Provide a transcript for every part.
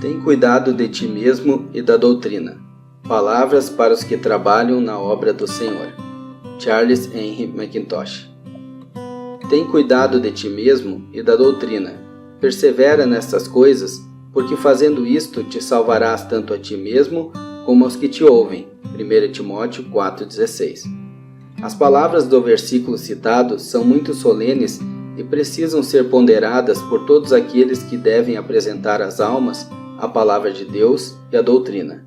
Tem cuidado de ti mesmo e da doutrina. Palavras para os que trabalham na obra do Senhor. Charles Henry Mackintosh. Tem cuidado de ti mesmo e da doutrina. Persevera nestas coisas, porque fazendo isto te salvarás tanto a ti mesmo como aos que te ouvem. 1 Timóteo 4,16. As palavras do versículo citado são muito solenes e precisam ser ponderadas por todos aqueles que devem apresentar às almas a palavra de Deus e a doutrina.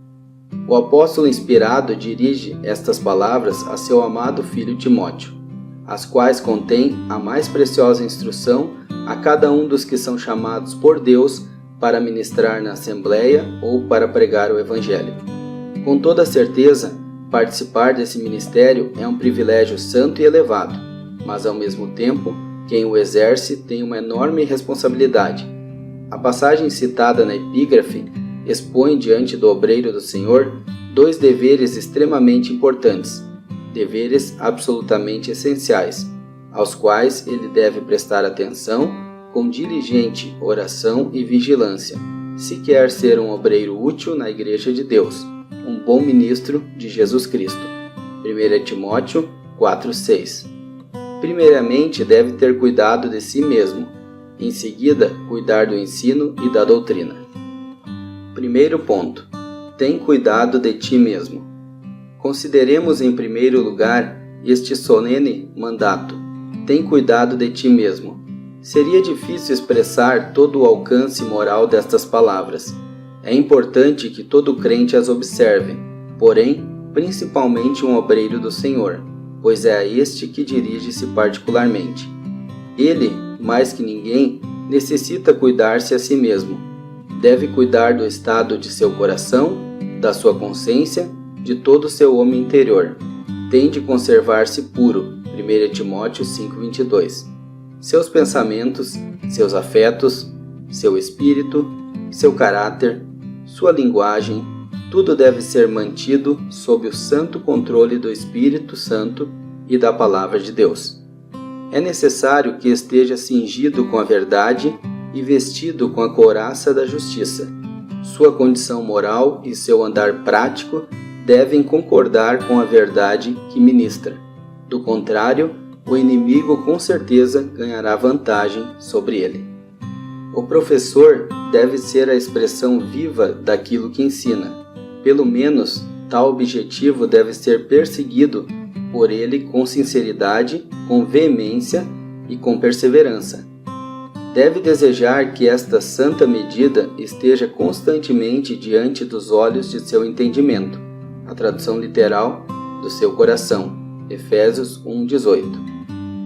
O apóstolo inspirado dirige estas palavras a seu amado filho Timóteo, as quais contêm a mais preciosa instrução a cada um dos que são chamados por Deus para ministrar na assembleia ou para pregar o evangelho. Com toda certeza, participar desse ministério é um privilégio santo e elevado, mas ao mesmo tempo, quem o exerce tem uma enorme responsabilidade. A passagem citada na epígrafe expõe diante do obreiro do Senhor dois deveres extremamente importantes, deveres absolutamente essenciais, aos quais ele deve prestar atenção com diligente oração e vigilância, se quer ser um obreiro útil na Igreja de Deus, um bom ministro de Jesus Cristo. 1 Timóteo 4,6. Primeiramente, deve ter cuidado de si mesmo. Em seguida, cuidar do ensino e da doutrina. Primeiro ponto. Tem cuidado de ti mesmo. Consideremos em primeiro lugar este solene mandato. Tem cuidado de ti mesmo. Seria difícil expressar todo o alcance moral destas palavras. É importante que todo crente as observe, porém, principalmente um obreiro do Senhor, pois é a este que dirige-se particularmente. Ele, mais que ninguém, necessita cuidar-se a si mesmo. Deve cuidar do estado de seu coração, da sua consciência, de todo o seu homem interior. Tem de conservar-se puro. 1 Timóteo 5,22. Seus pensamentos, seus afetos, seu espírito, seu caráter, sua linguagem, tudo deve ser mantido sob o santo controle do Espírito Santo e da Palavra de Deus. É necessário que esteja cingido com a verdade e vestido com a couraça da justiça. Sua condição moral e seu andar prático devem concordar com a verdade que ministra. Do contrário, o inimigo com certeza ganhará vantagem sobre ele. O professor deve ser a expressão viva daquilo que ensina. Pelo menos, tal objetivo deve ser perseguido por ele com sinceridade, com veemência e com perseverança. Deve desejar que esta santa medida esteja constantemente diante dos olhos de seu entendimento. A tradução literal do seu coração. Efésios 1,18.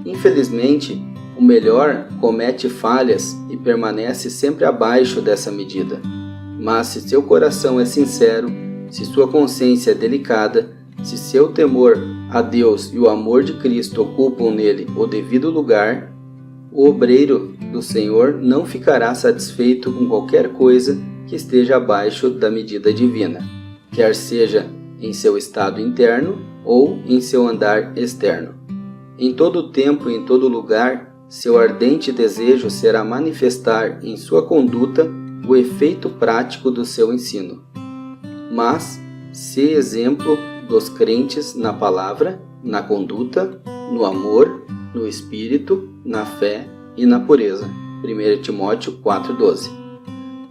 Infelizmente, o melhor comete falhas e permanece sempre abaixo dessa medida. Mas se seu coração é sincero, se sua consciência é delicada, se seu temor a Deus e o amor de Cristo ocupam nele o devido lugar, o obreiro do Senhor não ficará satisfeito com qualquer coisa que esteja abaixo da medida divina, quer seja em seu estado interno ou em seu andar externo. Em todo tempo e em todo lugar, seu ardente desejo será manifestar em sua conduta o efeito prático do seu ensino. Mas, ser exemplo dos crentes na palavra, na conduta, no amor, no espírito, na fé e na pureza. 1 Timóteo 4,12.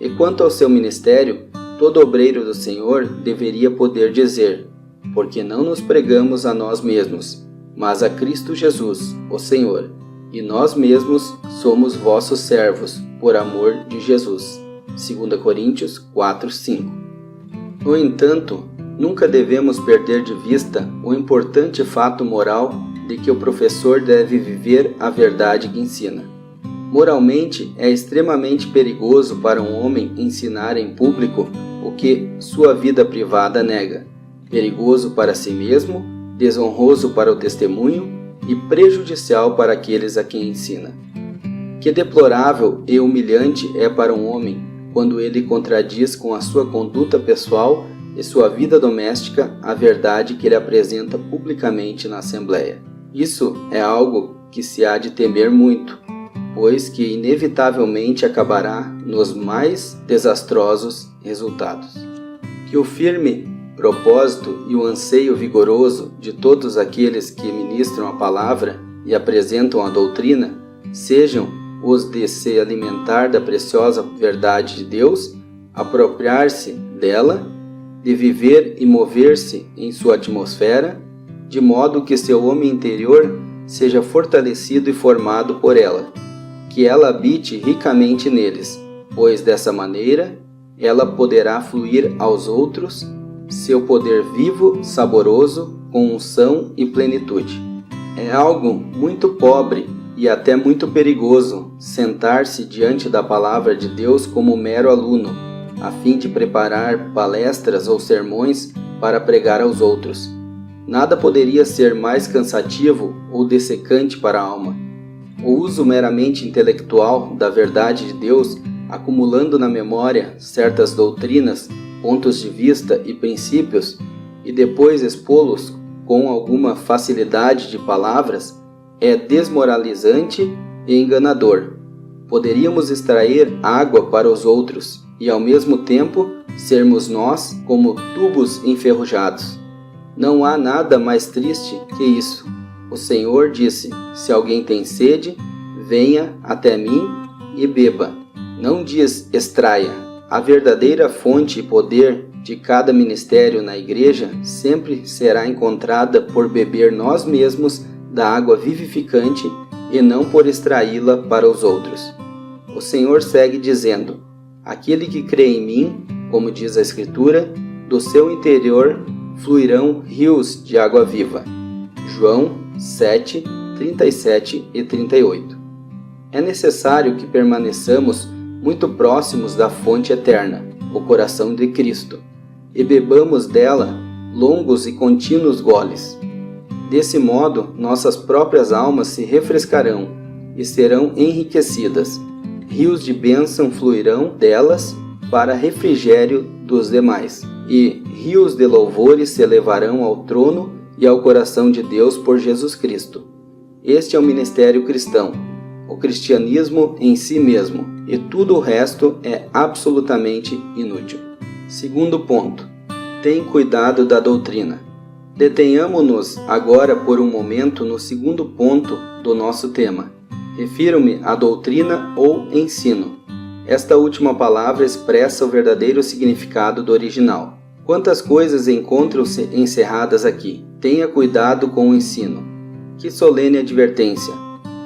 E quanto ao seu ministério, todo obreiro do Senhor deveria poder dizer: porque não nos pregamos a nós mesmos, mas a Cristo Jesus, o Senhor, e nós mesmos somos vossos servos, por amor de Jesus. 2 Coríntios 4,5. No entanto, nunca devemos perder de vista o importante fato moral de que o professor deve viver a verdade que ensina. Moralmente, é extremamente perigoso para um homem ensinar em público o que sua vida privada nega. Perigoso para si mesmo, desonroso para o testemunho e prejudicial para aqueles a quem ensina. Que deplorável e humilhante é para um homem quando ele contradiz com a sua conduta pessoal e sua vida doméstica a verdade que ele apresenta publicamente na Assembleia. Isso é algo que se há de temer muito, pois que inevitavelmente acabará nos mais desastrosos resultados. Que o firme propósito e o anseio vigoroso de todos aqueles que ministram a palavra e apresentam a doutrina sejam os de se alimentar da preciosa verdade de Deus, apropriar-se dela, de viver e mover-se em sua atmosfera, de modo que seu homem interior seja fortalecido e formado por ela, que ela habite ricamente neles, pois dessa maneira ela poderá fluir aos outros seu poder vivo, saboroso, com unção e plenitude. É algo muito pobre e até muito perigoso sentar-se diante da palavra de Deus como mero aluno, a fim de preparar palestras ou sermões para pregar aos outros. Nada poderia ser mais cansativo ou dessecante para a alma. O uso meramente intelectual da verdade de Deus, acumulando na memória certas doutrinas, pontos de vista e princípios, e depois expô-los com alguma facilidade de palavras, é desmoralizante e enganador. Poderíamos extrair água para os outros e, ao mesmo tempo, sermos nós como tubos enferrujados. Não há nada mais triste que isso. O Senhor disse: se alguém tem sede, venha até mim e beba. Não diz extraia. A verdadeira fonte e poder de cada ministério na igreja sempre será encontrada por beber nós mesmos da água vivificante e não por extraí-la para os outros. O Senhor segue dizendo: aquele que crê em mim, como diz a Escritura, do seu interior fluirão rios de água viva. João 7, 37 e 38. É necessário que permaneçamos muito próximos da fonte eterna, o coração de Cristo, e bebamos dela longos e contínuos goles. Desse modo, nossas próprias almas se refrescarão e serão enriquecidas. Rios de bênção fluirão delas para refrigério dos demais, e rios de louvores se elevarão ao trono e ao coração de Deus por Jesus Cristo. Este é o ministério cristão, o cristianismo em si mesmo, e tudo o resto é absolutamente inútil. Segundo ponto, tem cuidado da doutrina. Detenhamo-nos agora por um momento no segundo ponto do nosso tema. Refiro-me à doutrina ou ensino. Esta última palavra expressa o verdadeiro significado do original. Quantas coisas encontram-se encerradas aqui? Tenha cuidado com o ensino. Que solene advertência!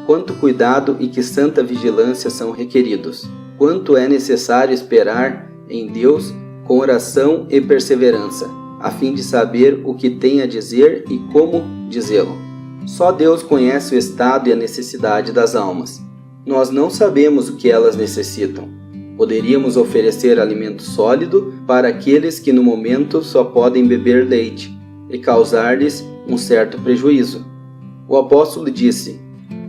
Quanto cuidado e que santa vigilância são requeridos! Quanto é necessário esperar em Deus com oração e perseverança, a fim de saber o que tem a dizer e como dizê-lo. Só Deus conhece o estado e a necessidade das almas. Nós não sabemos o que elas necessitam. Poderíamos oferecer alimento sólido para aqueles que no momento só podem beber leite e causar-lhes um certo prejuízo. O apóstolo disse: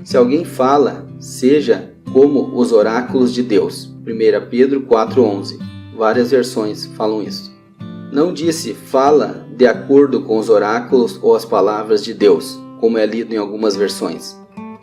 se alguém fala, seja como os oráculos de Deus. 1 Pedro 4,11. Várias versões falam isso. Não disse fala de acordo com os oráculos ou as palavras de Deus, como é lido em algumas versões.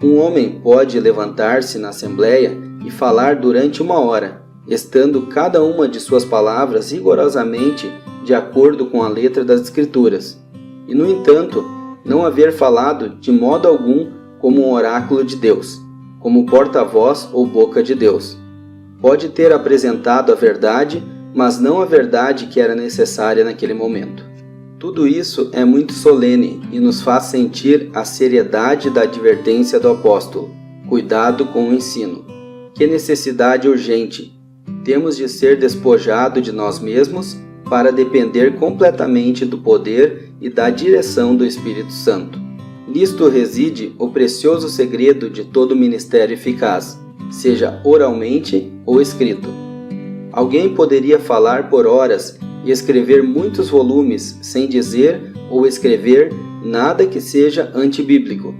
Um homem pode levantar-se na assembleia e falar durante 1 hora, estando cada uma de suas palavras rigorosamente de acordo com a letra das Escrituras, e, no entanto, não haver falado de modo algum como um oráculo de Deus, como porta-voz ou boca de Deus. Pode ter apresentado a verdade, mas não a verdade que era necessária naquele momento. Tudo isso é muito solene e nos faz sentir a seriedade da advertência do apóstolo. Cuidado com o ensino. Que necessidade urgente! Temos de ser despojados de nós mesmos para depender completamente do poder e da direção do Espírito Santo. Nisto reside o precioso segredo de todo ministério eficaz, seja oralmente ou escrito. Alguém poderia falar por horas e escrever muitos volumes sem dizer ou escrever nada que seja antibíblico.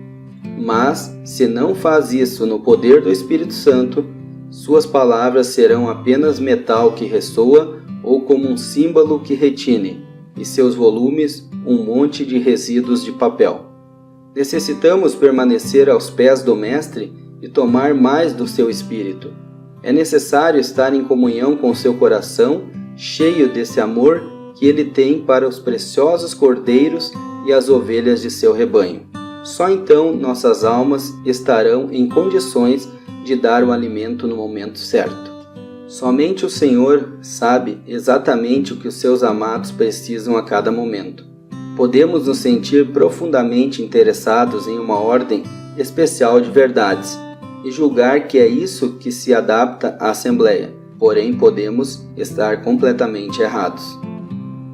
Mas, se não faz isso no poder do Espírito Santo, suas palavras serão apenas metal que ressoa ou como um símbolo que retine, e seus volumes um monte de resíduos de papel. Necessitamos permanecer aos pés do Mestre e tomar mais do seu espírito. É necessário estar em comunhão com seu coração, cheio desse amor que ele tem para os preciosos cordeiros e as ovelhas de seu rebanho. Só então nossas almas estarão em condições de dar o alimento no momento certo. Somente o Senhor sabe exatamente o que os seus amados precisam a cada momento. Podemos nos sentir profundamente interessados em uma ordem especial de verdades e julgar que é isso que se adapta à Assembleia, porém podemos estar completamente errados.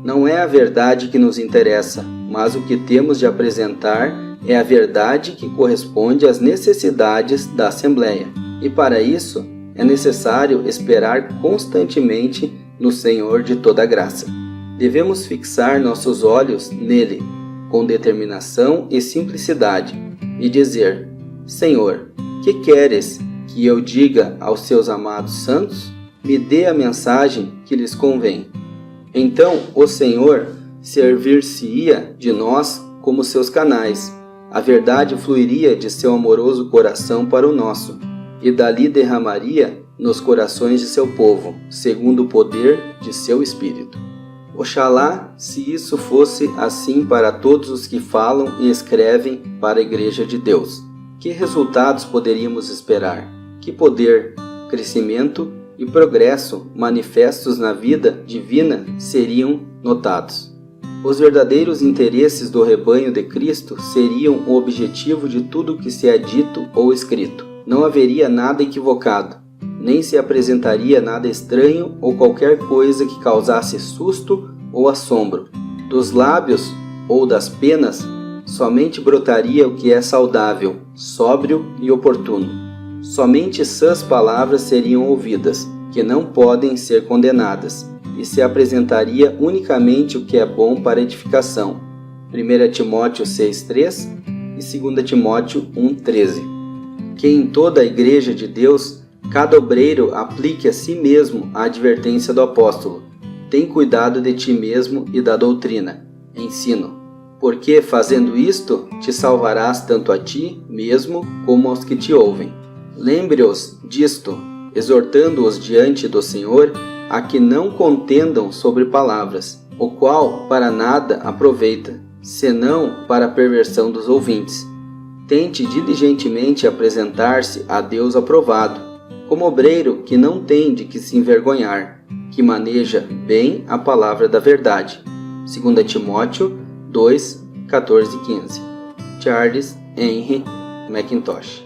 Não é a verdade que nos interessa, mas o que temos de apresentar é a verdade que corresponde às necessidades da Assembleia, e para isso é necessário esperar constantemente no Senhor de toda graça. Devemos fixar nossos olhos nele, com determinação e simplicidade, e dizer: Senhor, que queres que eu diga aos seus amados santos? Me dê a mensagem que lhes convém. Então o Senhor servir-se-ia de nós como seus canais. A verdade fluiria de seu amoroso coração para o nosso, e dali derramaria nos corações de seu povo, segundo o poder de seu Espírito. Oxalá se isso fosse assim para todos os que falam e escrevem para a Igreja de Deus. Que resultados poderíamos esperar? Que poder, crescimento e progresso manifestos na vida divina seriam notados. Os verdadeiros interesses do rebanho de Cristo seriam o objetivo de tudo o que se é dito ou escrito. Não haveria nada equivocado, nem se apresentaria nada estranho ou qualquer coisa que causasse susto ou assombro. Dos lábios ou das penas, somente brotaria o que é saudável, sóbrio e oportuno. Somente sãs palavras seriam ouvidas, que não podem ser condenadas, e se apresentaria unicamente o que é bom para edificação. 1 Timóteo 6,3 e 2 Timóteo 1,13. Que em toda a Igreja de Deus, cada obreiro aplique a si mesmo a advertência do apóstolo: tem cuidado de ti mesmo e da doutrina. Ensino. Porque, fazendo isto, te salvarás tanto a ti mesmo como aos que te ouvem. Lembre-os disto, exortando-os diante do Senhor a que não contendam sobre palavras, o qual para nada aproveita, senão para a perversão dos ouvintes. Tente diligentemente apresentar-se a Deus aprovado, como obreiro que não tem de que se envergonhar, que maneja bem a palavra da verdade. 2 Timóteo 2, 14 e 15. Charles Henry Mackintosh.